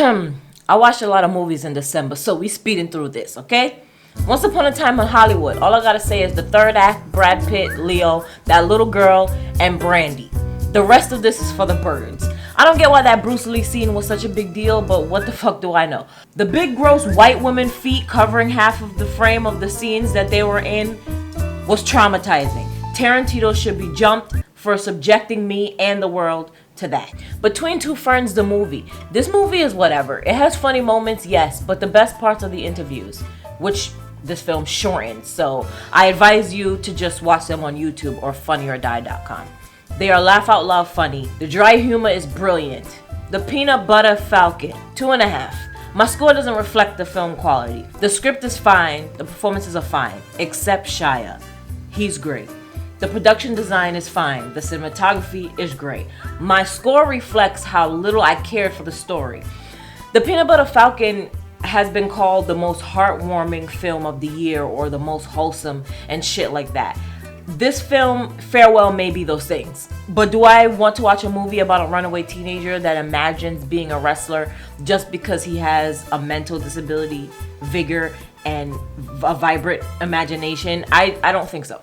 I watched a lot of movies in December, so we speeding through this, okay? Once Upon a Time in Hollywood. All I gotta say is the third act, Brad Pitt, Leo, that little girl, and Brandy. The rest of this is for the birds. I don't get why that Bruce Lee scene was such a big deal, but what the fuck do I know? The big gross white woman feet covering half of the frame of the scenes that they were in was traumatizing. Tarantino should be jumped for subjecting me and the world to that. Between Two Ferns, the movie. This movie is whatever. It has funny moments, yes, but the best parts are the interviews, which this film shortens. So I advise you to just watch them on YouTube or funnyordie.com. They are laugh out loud funny. The dry humor is brilliant. The Peanut Butter Falcon, 2.5. My score doesn't reflect the film quality. The script is fine. The performances are fine, except Shia. He's great. The production design is fine. The cinematography is great. My score reflects how little I cared for the story. The Peanut Butter Falcon has been called the most heartwarming film of the year or the most wholesome and shit like that. This film, farewell, may be those things. But do I want to watch a movie about a runaway teenager that imagines being a wrestler just because he has a mental disability, vigor, and a vibrant imagination? I don't think so.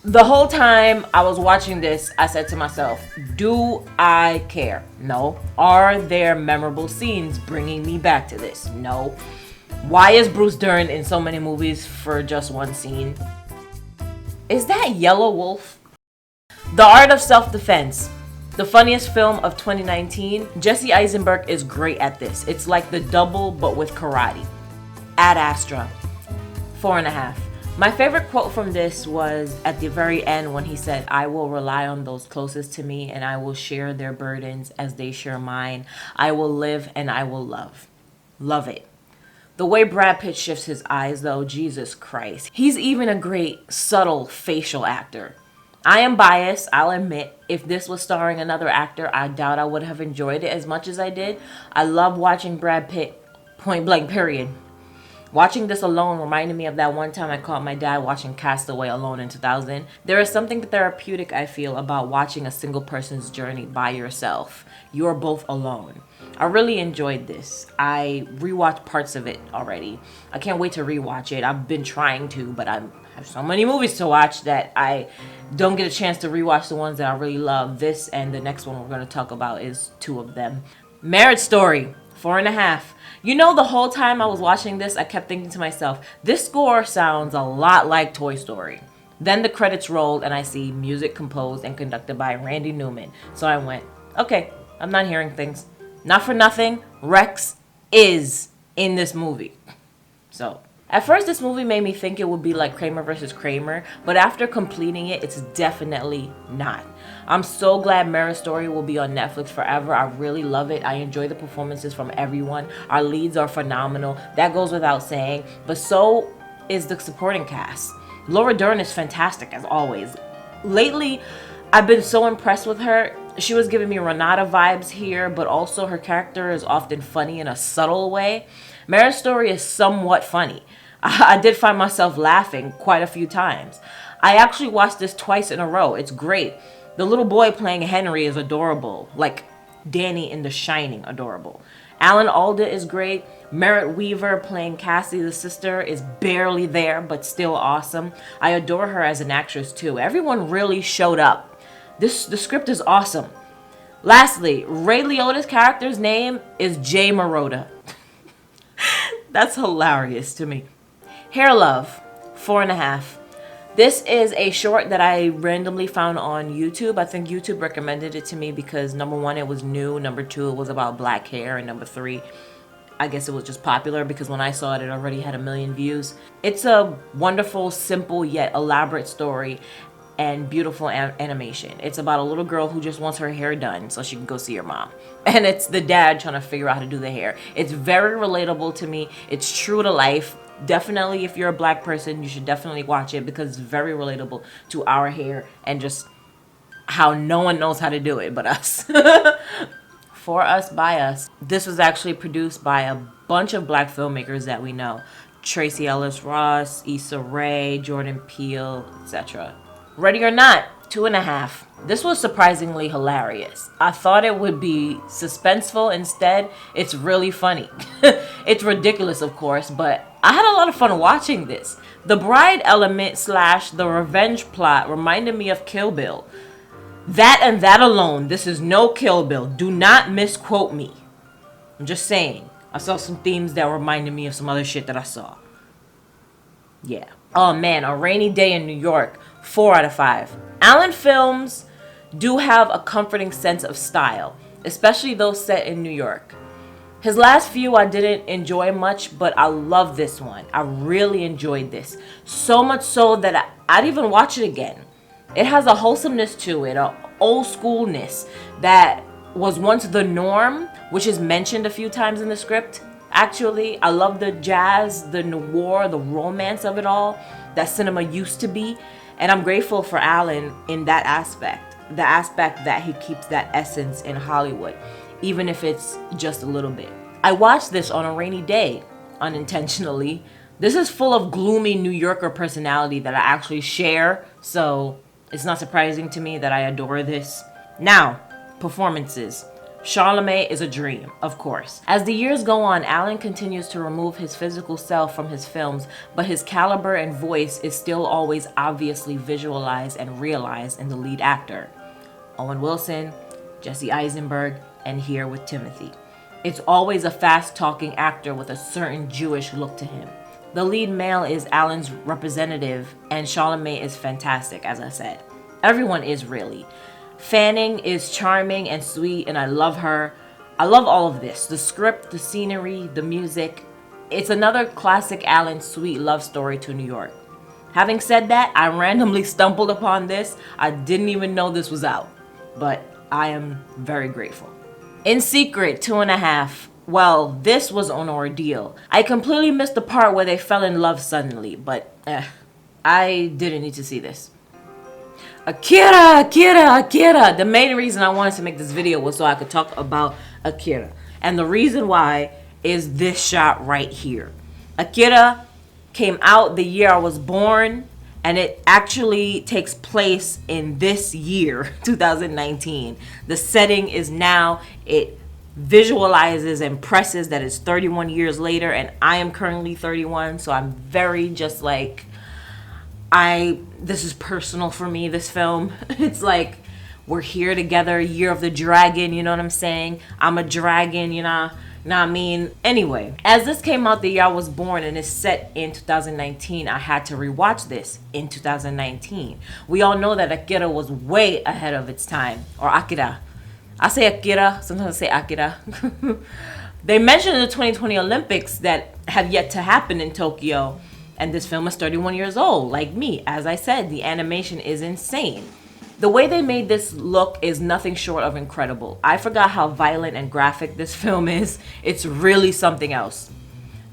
The whole time I was watching this, I said to myself, do I care? No. Are there memorable scenes bringing me back to this? No. Why is Bruce Dern in so many movies for just one scene? Is that Yellow Wolf? The Art of Self-Defense. The funniest film of 2019. Jesse Eisenberg is great at this. It's like The Double, but with karate. Ad Astra. 4.5. My favorite quote from this was at the very end when he said, I will rely on those closest to me and I will share their burdens as they share mine. I will live and I will love. Love it. The way Brad Pitt shifts his eyes though, Jesus Christ. He's even a great, subtle facial actor. I am biased, I'll admit. If this was starring another actor, I doubt I would have enjoyed it as much as I did. I love watching Brad Pitt, point blank, period. Watching this alone reminded me of that one time I caught my dad watching Castaway alone in 2000. There is something therapeutic, I feel, about watching a single person's journey by yourself. You're both alone. I really enjoyed this. I rewatched parts of it already. I can't wait to rewatch it. I've been trying to, but I have so many movies to watch that I don't get a chance to rewatch the ones that I really love. This and the next one we're going to talk about is two of them. Marriage Story, 4.5. You know, the whole time I was watching this, I kept thinking to myself, this score sounds a lot like Toy Story. Then the credits rolled and I see music composed and conducted by Randy Newman. So I went, okay, I'm not hearing things. Not for nothing, Rex is in this movie. So, at first this movie made me think it would be like Kramer versus Kramer, but after completing it, it's definitely not. I'm so glad Marriage Story will be on Netflix forever. I really love it. I enjoy the performances from everyone. Our leads are phenomenal. That goes without saying, but so is the supporting cast. Laura Dern is fantastic as always. Lately, I've been so impressed with her. She was giving me Renata vibes here, but also her character is often funny in a subtle way. Marriage Story is somewhat funny. I did find myself laughing quite a few times. I actually watched this twice in a row. It's great. The little boy playing Henry is adorable, like Danny in The Shining, adorable. Alan Alda is great. Merritt Weaver playing Cassie the sister is barely there, but still awesome. I adore her as an actress too. Everyone really showed up. The script is awesome. Lastly, Ray Liotta's character's name is Jay Marotta. That's hilarious to me. Hair Love, 4.5. This is a short that I randomly found on YouTube. I think YouTube recommended it to me because number one, it was new. Number two, it was about black hair. And number three, I guess it was just popular because when I saw it, it already had 1 million views. It's a wonderful, simple, yet elaborate story and beautiful animation. It's about a little girl who just wants her hair done so she can go see her mom. And it's the dad trying to figure out how to do the hair. It's very relatable to me. It's true to life. Definitely, if you're a black person, you should definitely watch it because it's very relatable to our hair and just how no one knows how to do it but us. For us, by us. This was actually produced by a bunch of black filmmakers that we know. Tracy Ellis Ross, Issa Rae, Jordan Peele, etc. Ready or Not, 2.5. This was surprisingly hilarious. I thought it would be suspenseful. Instead, it's really funny. It's ridiculous, of course, but I had a lot of fun watching this. The bride element slash the revenge plot reminded me of Kill Bill. That and that alone, this is no Kill Bill. Do not misquote me. I'm just saying. I saw some themes that reminded me of some other shit that I saw. Yeah. Oh man, A Rainy Day in New York. 4 out of 5. Allen films do have a comforting sense of style, especially those set in New York. His last few I didn't enjoy much, but I love this one. I really enjoyed this. So much so that I'd even watch it again. It has a wholesomeness to it, a old schoolness that was once the norm, which is mentioned a few times in the script. Actually, I love the jazz, the noir, the romance of it all that cinema used to be. And I'm grateful for Allen in that aspect. The aspect that he keeps that essence in Hollywood, even if it's just a little bit. I watched this on a rainy day, unintentionally. This is full of gloomy New Yorker personality that I actually share, so it's not surprising to me that I adore this. Now, performances. Charlemagne is a dream, of course. As the years go on, Allen continues to remove his physical self from his films, but his caliber and voice is still always obviously visualized and realized in the lead actor. Owen Wilson, Jesse Eisenberg, and here with Timothy. It's always a fast-talking actor with a certain Jewish look to him. The lead male is Allen's representative, and Charlemagne is fantastic, as I said. Everyone is really. Fanning is charming and sweet, and I love her. I love all of this. The script, the scenery, the music. It's another classic Allen sweet love story to New York. Having said that, I randomly stumbled upon this. I didn't even know this was out, but I am very grateful. In Secret, 2.5. Well, this was an ordeal. I completely missed the part where they fell in love suddenly, but I didn't need to see this. Akira! The main reason I wanted to make this video was so I could talk about Akira. And the reason why is this shot right here. Akira came out the year I was born, and it actually takes place in this year, 2019. The setting is now, it visualizes and presses that it's 31 years later, and I am currently 31, so I'm very just like, this is personal for me, this film. It's like, we're here together, Year of the Dragon, you know what I'm saying? I'm a dragon, you know what I mean? Anyway, as this came out the year I was born and is set in 2019, I had to rewatch this in 2019. We all know that Akira was way ahead of its time, or Akira. I say Akira, sometimes I say Akira. They mentioned in the 2020 Olympics that have yet to happen in Tokyo. And this film is 31 years old, like me. As I said, the animation is insane. The way they made this look is nothing short of incredible. I forgot how violent and graphic this film is. It's really something else.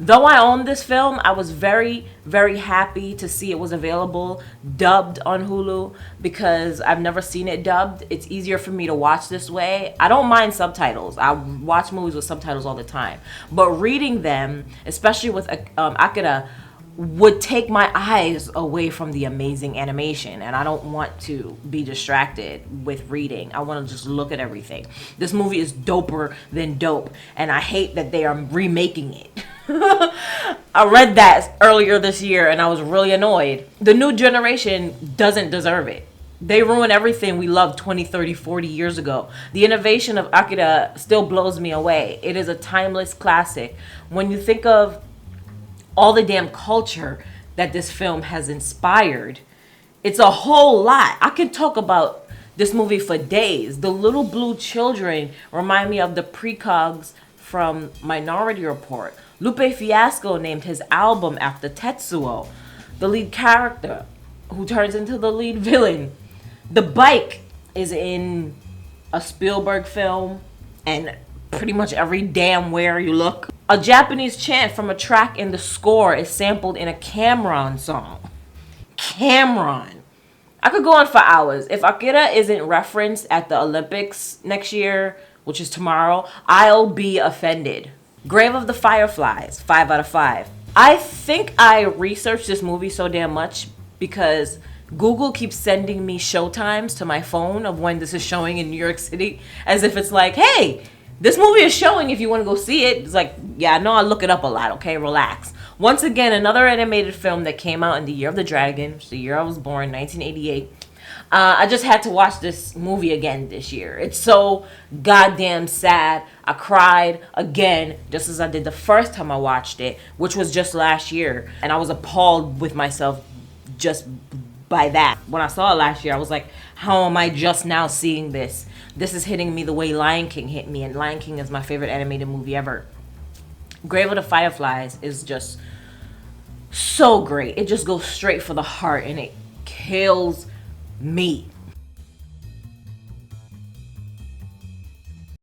Though I own this film, I was very, very happy to see it was available dubbed on Hulu because I've never seen it dubbed. It's easier for me to watch this way. I don't mind subtitles. I watch movies with subtitles all the time. But reading them, especially with Akira, would take my eyes away from the amazing animation, and I don't want to be distracted with reading. I want to just look at everything. This movie is doper than dope, and I hate that they are remaking it. I read that earlier this year and I was really annoyed. The new generation doesn't deserve it. They ruin everything we loved 20, 30, 40 years ago. The innovation of Akira still blows me away. It is a timeless classic. When you think of all the damn culture that this film has inspired, it's a whole lot. I can talk about this movie for days. The little blue children remind me of the precogs from Minority Report. Lupe Fiasco named his album after Tetsuo, the lead character who turns into the lead villain. The bike is in a Spielberg film and pretty much every damn where you look. A Japanese chant from a track in the score is sampled in a Cameron song. Cameron. I could go on for hours. If Akira isn't referenced at the Olympics next year, which is tomorrow, I'll be offended. Grave of the Fireflies, 5 out of 5. I think I researched this movie so damn much because Google keeps sending me showtimes to my phone of when this is showing in New York City, as if it's like, hey, this movie is showing if you want to go see it. It's like, yeah, I know I look it up a lot, okay? Relax. Once again, another animated film that came out in the year of the dragon, which is the year I was born, 1988. I just had to watch this movie again this year. It's so goddamn sad. I cried again, just as I did the first time I watched it, which was just last year. And I was appalled with myself just by that. When I saw it last year, I was like, how am I just now seeing this? This is hitting me the way Lion King hit me, and Lion King is my favorite animated movie ever. Grave of the Fireflies is just so great. It just goes straight for the heart, and it kills me.